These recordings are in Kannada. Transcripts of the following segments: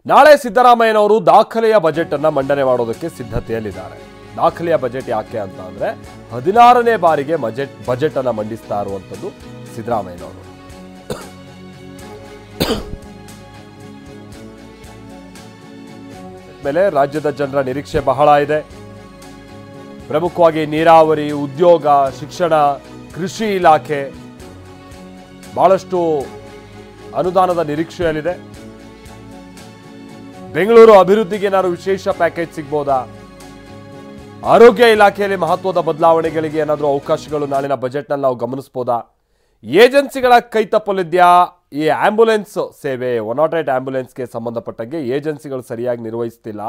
ನಾಳೆ ಸಿದ್ದರಾಮಯ್ಯನವರು ದಾಖಲೆಯ ಬಜೆಟ್ ಅನ್ನು ಮಂಡನೆ ಮಾಡೋದಕ್ಕೆ ಸಿದ್ಧತೆಯಲ್ಲಿದ್ದಾರೆ. ದಾಖಲೆಯ ಬಜೆಟ್ ಯಾಕೆ ಅಂತ ಅಂದ್ರೆ 16ನೇ ಬಾರಿಗೆ ಬಜೆಟ್ ಅನ್ನು ಮಂಡಿಸ್ತಾ ಇರುವಂತದ್ದು ಸಿದ್ದರಾಮಯ್ಯನವರು. ಮೇಲೆ ರಾಜ್ಯದ ಜನರ ನಿರೀಕ್ಷೆ ಬಹಳ ಇದೆ. ಪ್ರಮುಖವಾಗಿ ನೀರಾವರಿ, ಉದ್ಯೋಗ, ಶಿಕ್ಷಣ, ಕೃಷಿ ಇಲಾಖೆ ಬಹಳಷ್ಟು ಅನುದಾನದ ನಿರೀಕ್ಷೆಯಲ್ಲಿದೆ. ಬೆಂಗಳೂರು ಅಭಿವೃದ್ಧಿಗೆ ಏನಾದರೂ ವಿಶೇಷ ಪ್ಯಾಕೇಜ್ ಸಿಗ್ಬೋದಾ? ಆರೋಗ್ಯ ಇಲಾಖೆಯಲ್ಲಿ ಮಹತ್ವದ ಬದಲಾವಣೆಗಳಿಗೆ ಏನಾದರೂ ಅವಕಾಶಗಳು ನಾಳಿನ ಬಜೆಟ್ನಲ್ಲಿ ನಾವು ಗಮನಿಸಬಹುದಾ? ಏಜೆನ್ಸಿಗಳ ಕೈತಪ್ಪಲಿದ್ಯಾ? ಈ ಆಂಬ್ಯುಲೆನ್ಸ್ ಸೇವೆ 108 ಆಂಬ್ಯುಲೆನ್ಸ್ಗೆ ಸಂಬಂಧಪಟ್ಟಂಗೆ ಏಜೆನ್ಸಿಗಳು ಸರಿಯಾಗಿ ನಿರ್ವಹಿಸ್ತಿಲ್ಲ.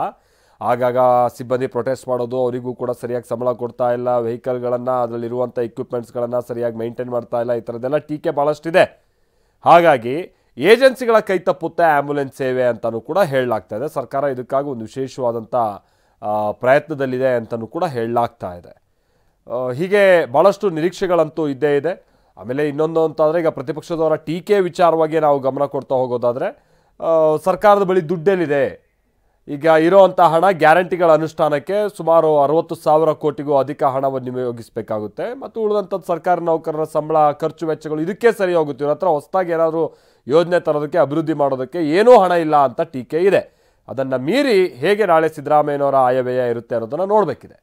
ಆಗಾಗ ಸಿಬ್ಬಂದಿ ಪ್ರೊಟೆಸ್ಟ್ ಮಾಡೋದು, ಅವರಿಗೂ ಕೂಡ ಸರಿಯಾಗಿ ಸಂಬಳ ಕೊಡ್ತಾ ಇಲ್ಲ, ವೆಹಿಕಲ್ಗಳನ್ನು ಅದರಲ್ಲಿರುವಂಥ ಇಕ್ವಿಪ್ಮೆಂಟ್ಸ್ಗಳನ್ನು ಸರಿಯಾಗಿ ಮೇಂಟೈನ್ ಮಾಡ್ತಾ ಇಲ್ಲ, ಈ ಥರದ್ದೆಲ್ಲ ಟೀಕೆ ಭಾಳಷ್ಟಿದೆ. ಹಾಗಾಗಿ ಏಜೆನ್ಸಿಗಳ ಕೈ ತಪ್ಪುತ್ತೆ ಆಂಬ್ಯುಲೆನ್ಸ್ ಸೇವೆ ಅಂತಲೂ ಕೂಡ ಹೇಳಲಾಗ್ತಾ ಇದೆ. ಸರ್ಕಾರ ಇದಕ್ಕಾಗಿ ಒಂದು ವಿಶೇಷವಾದಂಥ ಪ್ರಯತ್ನದಲ್ಲಿದೆ ಅಂತಲೂ ಕೂಡ ಹೇಳಲಾಗ್ತಾ ಇದೆ. ಹೀಗೆ ಭಾಳಷ್ಟು ನಿರೀಕ್ಷೆಗಳಂತೂ ಇದ್ದೇ ಇದೆ. ಆಮೇಲೆ ಇನ್ನೊಂದು ಅಂತಂದರೆ, ಈಗ ಪ್ರತಿಪಕ್ಷದವರ ಟೀಕೆ ವಿಚಾರವಾಗಿ ನಾವು ಗಮನ ಕೊಡ್ತಾ ಹೋಗೋದಾದರೆ, ಸರ್ಕಾರದ ಬಳಿ ದುಡ್ಡೆಲ್ಲಿದೆ? ಈಗ ಇರೋವಂಥ ಹಣ ಗ್ಯಾರಂಟಿಗಳ ಅನುಷ್ಠಾನಕ್ಕೆ ಸುಮಾರು 60,000 ಕೋಟಿಗೂ ಅಧಿಕ ಹಣವನ್ನು ನಿಯೋಗಿಸಬೇಕಾಗುತ್ತೆ. ಮತ್ತು ಉಳಿದಂಥದ್ದು ಸರ್ಕಾರಿ ನೌಕರರ ಸಂಬಳ, ಖರ್ಚು ವೆಚ್ಚಗಳು, ಇದಕ್ಕೆ ಸರಿ ಹೋಗುತ್ತೆ. ಇವ್ರ ಹತ್ರ ಹೊಸದಾಗಿ ಏನಾದರೂ ಯೋಜನೆ ತರೋದಕ್ಕೆ, ಅಭಿವೃದ್ಧಿ ಮಾಡೋದಕ್ಕೆ ಏನೂ ಹಣ ಇಲ್ಲ ಅಂತ ಟೀಕೆ ಇದೆ. ಅದನ್ನು ಮೀರಿ ಹೇಗೆ ನಾಳೆ ಸಿದ್ದರಾಮಯ್ಯನವರ ಆಯವ್ಯಯ ಇರುತ್ತೆ ಅನ್ನೋದನ್ನು ನೋಡಬೇಕಿದೆ.